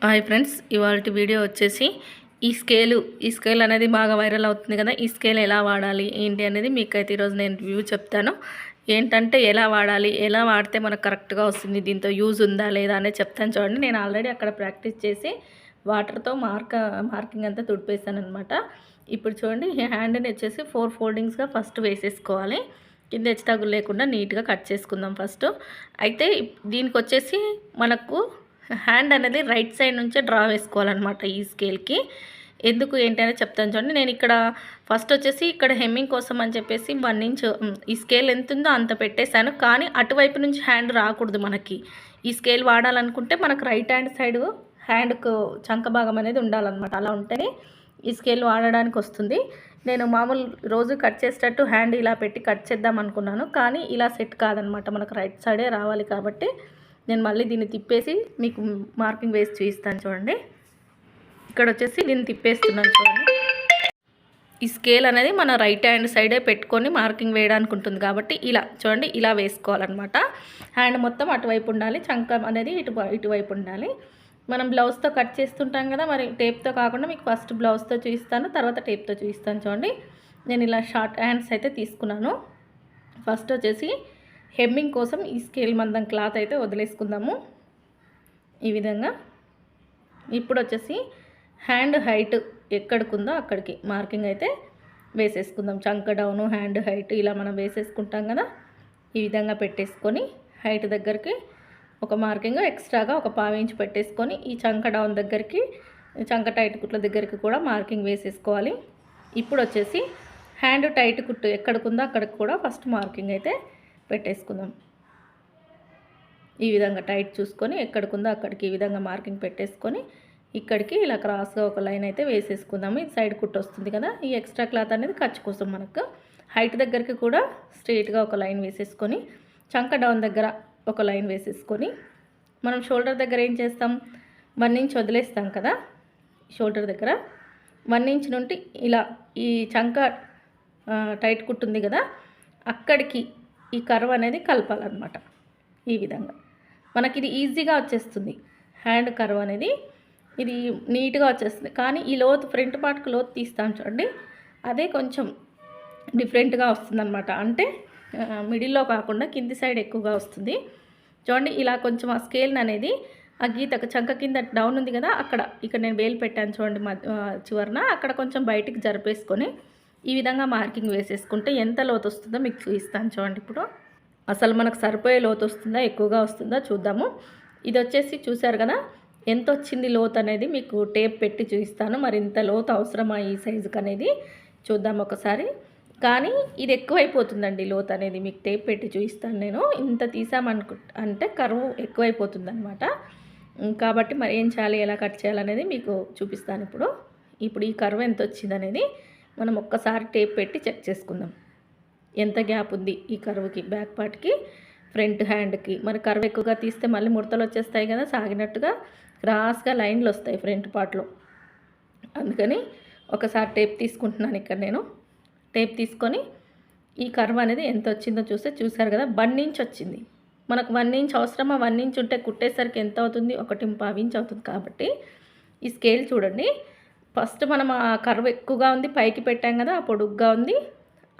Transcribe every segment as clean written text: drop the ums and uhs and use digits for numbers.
Hi friends, ఇవాల్టి video వచ్చేసి ఈ స్కేల్ అనేది బాగా వైరల్ అవుతుంది కదా. ఈ స్కేల్ ఎలా వాడాలి ఏంటి అనేది మీకైతే ఈరోజు నేను రివ్యూ చెప్తాను. ఏంటంటే ఎలా వాడాలి, ఎలా వాడితే మనకు కరెక్ట్గా వస్తుంది, దీంతో యూజ్ ఉందా లేదా అనేది చెప్తాను. చూడండి, నేను ఆల్రెడీ అక్కడ ప్రాక్టీస్ చేసి వాటర్తో మార్కింగ్ అంతా తుడిపేసాను అనమాట. ఇప్పుడు చూడండి, ఈ హ్యాండ్ని వచ్చేసి 4 ఫోల్డింగ్స్గా ఫస్ట్ వేసేసుకోవాలి. కింద హెచ్చు తగ్గులు లేకుండా నీట్గా కట్ చేసుకుందాం ఫస్ట్. అయితే దీనికి వచ్చేసి మనకు హ్యాండ్ అనేది రైట్ సైడ్ నుంచే డ్రా వేసుకోవాలన్నమాట ఈ స్కేల్కి. ఎందుకు ఏంటి అనేది చెప్తాను చూడండి. నేను ఇక్కడ ఫస్ట్ వచ్చేసి ఇక్కడ హెమ్మింగ్ కోసం అని చెప్పేసి 1 ఇంచ్ ఈ స్కేల్ ఎంత ఉందో అంత పెట్టేశాను. కానీ అటువైపు నుంచి హ్యాండ్ రాకూడదు. మనకి ఈ స్కేల్ వాడాలనుకుంటే మనకు రైట్ హ్యాండ్ సైడ్ హ్యాండ్కు చంక భాగం అనేది ఉండాలన్నమాట. అలా ఉంటేనే ఈ స్కేల్ వాడడానికి వస్తుంది. నేను మామూలు రోజు కట్ చేసేటట్టు హ్యాండ్ ఇలా పెట్టి కట్ చేద్దాం అనుకున్నాను, కానీ ఇలా సెట్ కాదనమాట. మనకు రైట్ సైడే రావాలి కాబట్టి నేను మళ్ళీ దీన్ని తిప్పేసి మీకు మార్కింగ్ వేసి చూపిస్తాను. చూడండి, ఇక్కడ వచ్చేసి దీన్ని తిప్పేస్తున్నాను. చూడండి, ఈ స్కేల్ అనేది మన రైట్ హ్యాండ్ సైడే పెట్టుకొని మార్కింగ్ వేయడానికి ఉంటుంది కాబట్టి ఇలా చూడండి, ఇలా వేసుకోవాలన్నమాట. హ్యాండ్ మొత్తం అటువైపు ఉండాలి, చంక అనేది ఇటువైపు ఉండాలి. మనం బ్లౌజ్తో కట్ చేస్తుంటాం కదా, మరి టేప్తో కాకుండా మీకు ఫస్ట్ బ్లౌజ్తో చూపిస్తాను, తర్వాత టేప్తో చూపిస్తాను. చూడండి, నేను ఇలా షార్ట్ హ్యాండ్స్ అయితే తీసుకున్నాను. ఫస్ట్ వచ్చేసి హెమ్మింగ్ కోసం ఈ స్కేల్ మందం క్లాత్ అయితే వదిలేసుకుందాము ఈ విధంగా. ఇప్పుడు వచ్చేసి హ్యాండ్ హైట్ ఎక్కడికుందో అక్కడికి మార్కింగ్ అయితే వేసేసుకుందాం. చంక డౌను, హ్యాండ్ హైట్ ఇలా మనం వేసేసుకుంటాం కదా. ఈ విధంగా పెట్టేసుకొని హైట్ దగ్గరికి ఒక మార్కింగ్ ఎక్స్ట్రాగా ఒక 1/4 ఇంచ్ పెట్టేసుకొని ఈ చంక డౌన్ దగ్గరికి, చంక టైట్ కుట్ల దగ్గరికి కూడా మార్కింగ్ వేసేసుకోవాలి. ఇప్పుడు వచ్చేసి హ్యాండ్ టైట్ కుట్టు ఎక్కడికుందో అక్కడికి కూడా ఫస్ట్ మార్కింగ్ అయితే పెట్టేసుకుందాం. ఈ విధంగా టైట్ చూసుకొని ఎక్కడికుందో అక్కడికి ఈ విధంగా మార్కింగ్ పెట్టేసుకొని ఇక్కడికి ఇలా క్రాస్గా ఒక లైన్ అయితే వేసేసుకుందాము. ఇది సైడ్ కుట్టు వస్తుంది కదా. ఈ ఎక్స్ట్రా క్లాత్ అనేది ఖర్చు కోసం మనకు హైట్ దగ్గరికి కూడా స్ట్రైట్గా ఒక లైన్ వేసేసుకొని చంక డౌన్ దగ్గర ఒక లైన్ వేసేసుకొని మనం షోల్డర్ దగ్గర ఏం చేస్తాం, 1 ఇంచ్ వదిలేస్తాం కదా. షోల్డర్ దగ్గర 1 ఇంచ్ నుండి ఇలా ఈ చంక టైట్ కుట్టుంది కదా, అక్కడికి ఈ కర్వ్ అనేది కలపాలన్నమాట. ఈ విధంగా మనకి ఇది ఈజీగా వచ్చేస్తుంది. హ్యాండ్ కర్వ్ అనేది ఇది నీట్గా వచ్చేస్తుంది. కానీ ఈ లోతు ఫ్రంట్ పార్ట్కి లోతు తీస్తాం చూడండి, అదే కొంచెం డిఫరెంట్గా వస్తుందన్నమాట. అంటే మిడిల్లో కాకుండా కింది సైడ్ ఎక్కువగా వస్తుంది. చూడండి, ఇలా కొంచెం ఆ స్కేల్ అనేది ఆ గీతకు చంక కింద డౌన్ ఉంది కదా, ఇక్కడ నేను వేలు పెట్టాను చూడండి చివరన, అక్కడ కొంచెం బయటికి జరిపేసుకొని ఈ విధంగా మార్కింగ్ వేసేసుకుంటే ఎంత లోతు వస్తుందో మీకు చూపిస్తాను. చూడండి, ఇప్పుడు అసలు మనకు సరిపోయే లోతు వస్తుందా ఎక్కువగా వస్తుందా చూద్దాము. ఇది వచ్చేసి చూసారు కదా ఎంత వచ్చింది లోతు అనేది మీకు టేప్ పెట్టి చూపిస్తాను. మరి ఇంత లోతు అవసరమా ఈ సైజుకి అనేది చూద్దాం ఒకసారి. కానీ ఇది ఎక్కువైపోతుందండి లోతు అనేది, మీకు టేప్ పెట్టి చూపిస్తాను నేను. ఇంత అంటే కర్వ్ ఎక్కువైపోతుంది అనమాట. కాబట్టి మరి ఏం చేయాలి, ఎలా కట్ చేయాలనేది మీకు చూపిస్తాను. ఇప్పుడు ఈ కర్వ్ ఎంత వచ్చింది అనేది మనం ఒక్కసారి టేప్ పెట్టి చెక్ చేసుకుందాం. ఎంత గ్యాప్ ఉంది ఈ కర్వ్కి, బ్యాక్ పార్ట్కి, ఫ్రంట్ హ్యాండ్కి. మరి కర్వ్ ఎక్కువగా తీస్తే మళ్ళీ ముడతలు వచ్చేస్తాయి కదా, సాగినట్టుగా క్రాస్గా లైన్లు వస్తాయి ఫ్రంట్ పార్ట్లో. అందుకని ఒకసారి టేప్ తీసుకుంటున్నాను. ఇక్కడ నేను టేప్ తీసుకొని ఈ కర్వ్ అనేది ఎంత వచ్చిందో చూసారు కదా, 1 ఇంచ్ వచ్చింది. మనకు 1 ఇంచ్ అవసరమా? 1 ఇంచ్ ఉంటే కుట్టేసరికి ఎంత అవుతుంది, 1.5 ఇంచ్ అవుతుంది. కాబట్టి ఈ స్కేల్ చూడండి, ఫస్ట్ మనం ఆ కర్వ్ ఎక్కువగా ఉంది పైకి పెట్టాం కదా, ఆ పొడుగ్గా ఉంది,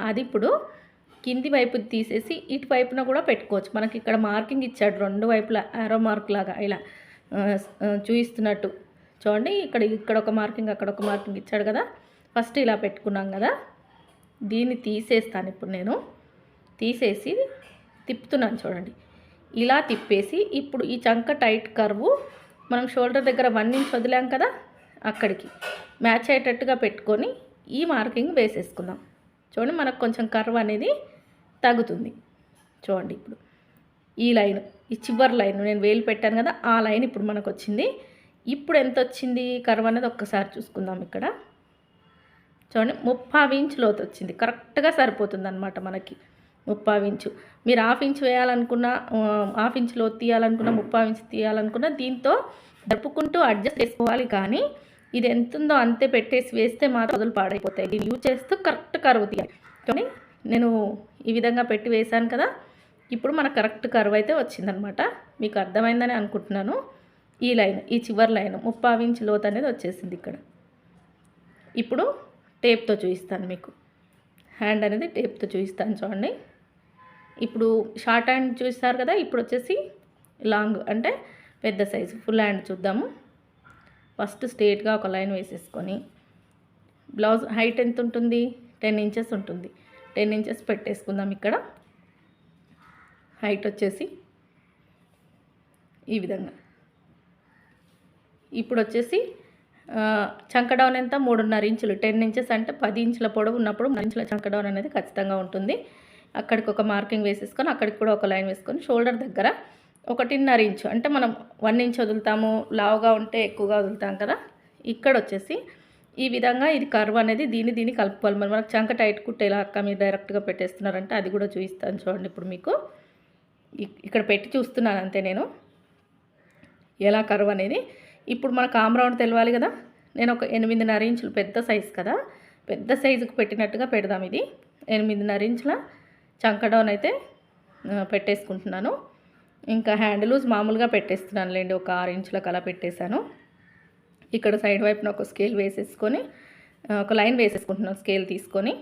అది ఇప్పుడు కింది వైపు తీసేసి ఇటు వైపున కూడా పెట్టుకోవచ్చు. మనకి ఇక్కడ మార్కింగ్ ఇచ్చాడు 2 వైపులా ఆరో మార్క్ లాగా ఇలా చూపిస్తున్నట్టు. చూడండి, ఇక్కడ ఒక మార్కింగ్, అక్కడ ఒక మార్కింగ్ ఇచ్చాడు కదా. ఫస్ట్ ఇలా పెట్టుకున్నాం కదా, దీన్ని తీసేస్తాను. ఇప్పుడు నేను తీసేసి తిప్పుతున్నాను చూడండి. ఇలా తిప్పేసి ఇప్పుడు ఈ చంక టైట్ కర్వ్ మనం షోల్డర్ దగ్గర 1 ఇంచ్ వదిలాం కదా, అక్కడికి మ్యాచ్ అయ్యేటట్టుగా పెట్టుకొని ఈ మార్కింగ్ వేసేసుకుందాం. చూడండి, మనకు కొంచెం కర్వ్ అనేది తగ్గుతుంది. చూడండి, ఇప్పుడు ఈ లైన్, ఈ చివరి లైన్ నేను వేలు పెట్టాను కదా, ఆ లైన్ ఇప్పుడు మనకు వచ్చింది. ఇప్పుడు ఎంత వచ్చింది కర్వ్ అనేది ఒక్కసారి చూసుకుందాం. ఇక్కడ చూడండి, 3/4 ఇంచ్ లోతు వచ్చింది. కరెక్ట్గా సరిపోతుంది అనమాట మనకి 3/4 ఇంచు. మీరు 1/2 ఇంచ్ వేయాలనుకున్నా, 1/2 ఇంచ్ లోతు తీయాలనుకున్నా, 3/4 ఇంచ్ తీయాలనుకున్నా దీంతో జరుపుకుంటూ అడ్జస్ట్ చేసుకోవాలి. కానీ ఇది ఎంత ఉందో అంతే పెట్టేసి వేస్తే మాత్రం రోజులు పాడైపోతాయి. దీన్ని యూజ్ చేస్తూ కరెక్ట్ కర్వ్ తీయాలి. కానీ నేను ఈ విధంగా పెట్టి వేసాను కదా, ఇప్పుడు మన కరెక్ట్ కర్వ్ అయితే వచ్చిందనమాట. మీకు అర్థమైందని అనుకుంటున్నాను. ఈ లైన్, ఈ చివరి లైన్ 3/4 ఇంచ్ లోతు అనేది వచ్చేసింది ఇక్కడ. ఇప్పుడు టేప్తో చూపిస్తాను మీకు. హ్యాండ్ అనేది టేప్తో చూపిస్తాను చూడండి. ఇప్పుడు షార్ట్ హ్యాండ్ చూస్తారు కదా, ఇప్పుడు వచ్చేసి లాంగ్ అంటే పెద్ద సైజు ఫుల్ హ్యాండ్ చూద్దాము. ఫస్ట్ స్ట్రేట్గా ఒక లైన్ వేసేసుకొని, బ్లౌజ్ హైట్ ఎంత ఉంటుంది? 10 ఇంచెస్ ఉంటుంది. 10 ఇంచెస్ పెట్టేసుకుందాం ఇక్కడ. హైట్ వచ్చేసి ఈ విధంగా. ఇప్పుడు వచ్చేసి చంక డౌన్ ఎంత? 3.5 ఇంచులు. 10 ఇంచెస్ అంటే 10 ఇంచుల పొడవు ఉన్నప్పుడు 3 ఇంచుల చంక డౌన్ అనేది ఖచ్చితంగా ఉంటుంది. అక్కడికి ఒక మార్కింగ్ వేసేసుకొని, అక్కడికి కూడా ఒక లైన్ వేసుకొని, షోల్డర్ దగ్గర 1.5 ఇంచు అంటే మనం 1 ఇంచ్ వదులుతాము, లావుగా ఉంటే ఎక్కువగా వదులుతాం కదా. ఇక్కడ వచ్చేసి ఈ విధంగా ఇది కర్వ్ అనేది దీన్ని కలుపుకోవాలి. మరి మనకు చంక టైట్ కుట్టేలా అక్క మీరు డైరెక్ట్గా పెట్టేస్తున్నారంటే అది కూడా చూపిస్తాను చూడండి. ఇప్పుడు మీకు ఇక్కడ పెట్టి చూస్తున్నాను అంతే నేను ఎలా కర్వ్ అనేది. ఇప్పుడు మనకు ఆమ్ రౌండ్ తెలవాలి కదా. నేను ఒక 8.5 ఇంచులు, పెద్ద సైజు కదా, పెద్ద సైజుకు పెట్టినట్టుగా పెడదాం. ఇది 8.5 ఇంచుల చంక డౌన్ అయితే పెట్టేసుకుంటున్నాను. ఇంకా హ్యాండ్ లూజ్ మామూలుగా పెట్టేస్తున్నాను లేండి, ఒక 6 ఇంచులకు అలా పెట్టేశాను. ఇక్కడ సైడ్ వైపున ఒక స్కేల్ వేసేసుకొని ఒక లైన్ వేసేసుకుంటున్నాను. స్కేల్ తీసుకొని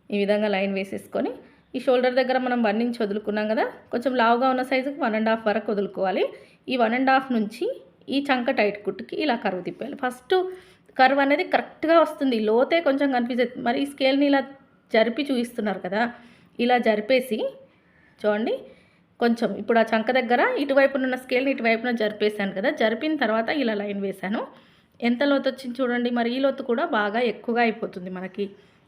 ఈ విధంగా లైన్ వేసేసుకొని, ఈ షోల్డర్ దగ్గర మనం 1 ఇంచ్ వదులుకున్నాం కదా, కొంచెం లావుగా ఉన్న సైజుకి 1.5 వరకు వదులుకోవాలి. ఈ 1.5 నుంచి ఈ చంక టైట్ కుట్టుకి ఇలా కర్వ్ తిప్పాలి. ఫస్ట్ కర్వ్ అనేది కరెక్ట్గా వస్తుంది, లోతే కొంచెం కన్ఫ్యూజ్ అవుతుంది. మరి ఈ స్కేల్ని ఇలా జరిపి చూపిస్తున్నారు కదా, ఇలా జరిపేసి చూడండి కొంచెం. ఇప్పుడు ఆ చంక దగ్గర ఇటువైపున ఉన్న స్కేల్ని ఇటువైపున జరిపేశాను కదా, జరిపిన తర్వాత ఇలా లైన్ వేశాను. ఎంత లోతు వచ్చింది చూడండి. మరి ఈ లోతు కూడా బాగా ఎక్కువగా అయిపోతుంది, మనకి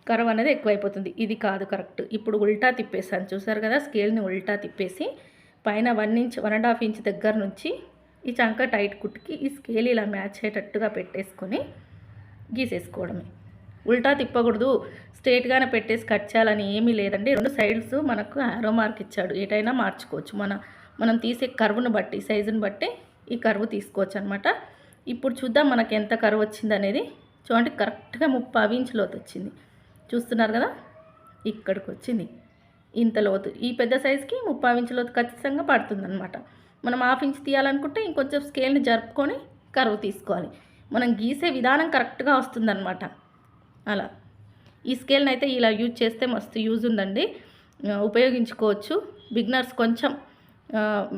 కర్వ్ అనేది ఎక్కువైపోతుంది. ఇది కాదు కరెక్ట్. ఇప్పుడు ఉల్టా తిప్పేసాను చూసారు కదా, స్కేల్ని ఉల్టా తిప్పేసి పైన 1 ఇంచ్ 1.5 ఇంచ్ దగ్గర నుంచి ఈ చంక టైట్ కుట్టుకి ఈ స్కేల్ ఇలా మ్యాచ్ అయ్యేటట్టుగా పెట్టేసుకొని గీసేసుకోవడమే. ఉల్టా తిప్పకూడదు, స్ట్రేట్గానే పెట్టేసి కట్ చేయాలని ఏమీ లేదండి. 2 సైడ్స్ మనకు ఆరో మార్క్ ఇచ్చాడు, ఏటైనా మార్చుకోవచ్చు. మనం తీసే కర్వ్ను బట్టి, సైజుని బట్టి ఈ కర్వ్ తీసుకోవచ్చు అనమాట. ఇప్పుడు చూద్దాం మనకి ఎంత కర్వ్ వచ్చింది అనేది. చూడండి కరెక్ట్గా 3/4 ఇంచ్ లోతు వచ్చింది. చూస్తున్నారు కదా, ఇక్కడికి వచ్చింది ఇంత లోతు. ఈ పెద్ద సైజుకి 3/4 ఇంచ్ లోతు ఖచ్చితంగా పడుతుంది అనమాట. మనం 1/2 ఇంచ్ తీయాలనుకుంటే ఇంకొంచెం స్కేల్ని జరుపుకొని కర్వ్ తీసుకోవాలి. మనం గీసే విధానం కరెక్ట్గా వస్తుందన్నమాట. అలా ఈ స్కేల్ని అయితే ఇలా యూజ్ చేస్తే మస్తు యూజ్ ఉందండి, ఉపయోగించుకోవచ్చు. బిగినర్స్ కొంచెం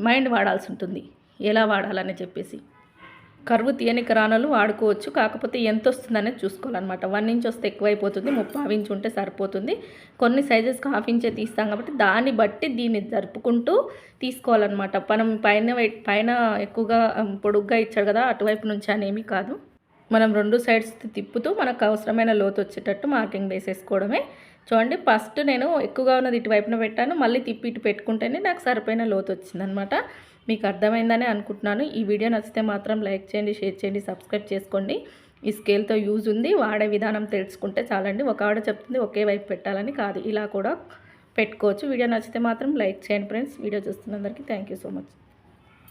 మైండ్ వాడాల్సి ఉంటుంది ఎలా వాడాలని చెప్పేసి. కర్వ్ తీయనికి రానోళ్ళు వాడుకోవచ్చు, కాకపోతే ఎంత వస్తుందనేది చూసుకోవాలన్నమాట. 1 ఇంచ్ వస్తే ఎక్కువైపోతుంది, 3/4 ఇంచ్ ఉంటే సరిపోతుంది. కొన్ని సైజెస్కి 1/2 ఇంచే తీస్తాం కాబట్టి దాన్ని బట్టి దీన్ని జరుపుకుంటూ తీసుకోవాలన్నమాట. మనం పైన ఎక్కువగా పొడుగ్గా ఇచ్చాడు కదా, అటువైపు నుంచి అనేమి కాదు. మనం 2 సైడ్స్ తిప్పుతూ మనకు అవసరమైన లోతు వచ్చేటట్టు మార్కింగ్ వేసేసుకోవడమే. చూడండి ఫస్ట్ నేను ఎక్కువగా ఉన్నది ఇటువైపున పెట్టాను, మళ్ళీ తిప్పి ఇటు పెట్టుకుంటేనే నాకు సరిపోయిన లోతు వచ్చిందనమాట. మీకు అర్థమైందని అనుకుంటున్నాను. ఈ వీడియో నచ్చితే మాత్రం లైక్ చేయండి, షేర్ చేయండి, సబ్స్క్రైబ్ చేసుకోండి. ఈ స్కేల్తో యూజ్ ఉంది, వాడే విధానం తెలుసుకుంటే చాలండి. ఒక ఆవిడ చెప్తుంది ఒకే వైపు పెట్టాలని, కాదు ఇలా కూడా పెట్టుకోవచ్చు. వీడియో నచ్చితే మాత్రం లైక్ చేయండి ఫ్రెండ్స్. వీడియో చూస్తున్నందరికీ థ్యాంక్ యూ సో మచ్.